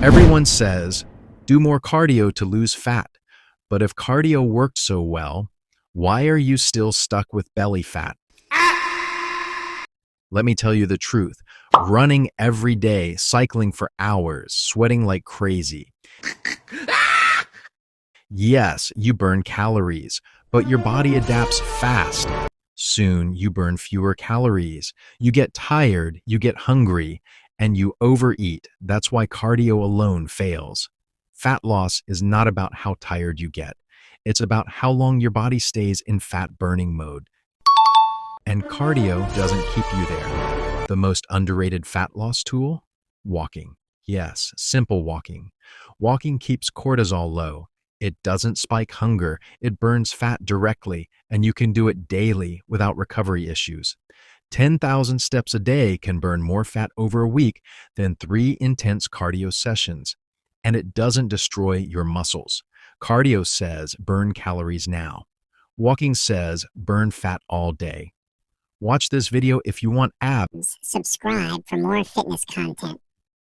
Everyone says, do more cardio to lose fat. But if cardio worked so well, why are you still stuck with belly fat? Let me tell you the truth. Running every day, cycling for hours, sweating like crazy. Yes, you burn calories, but your body adapts fast. Soon, you burn fewer calories. You get tired, you get hungry, and you overeat. That's why cardio alone fails. Fat loss is not about how tired you get. It's about how long your body stays in fat burning mode. And cardio doesn't keep you there. The most underrated fat loss tool? Walking. Yes, simple walking. Walking keeps cortisol low. It doesn't spike hunger, it burns fat directly, and you can do it daily without recovery issues. 10,000 steps a day can burn more fat over a week than 3 intense cardio sessions. And it doesn't destroy your muscles. Cardio says burn calories now. Walking says burn fat all day. Watch this video if you want abs. Subscribe for more fitness content.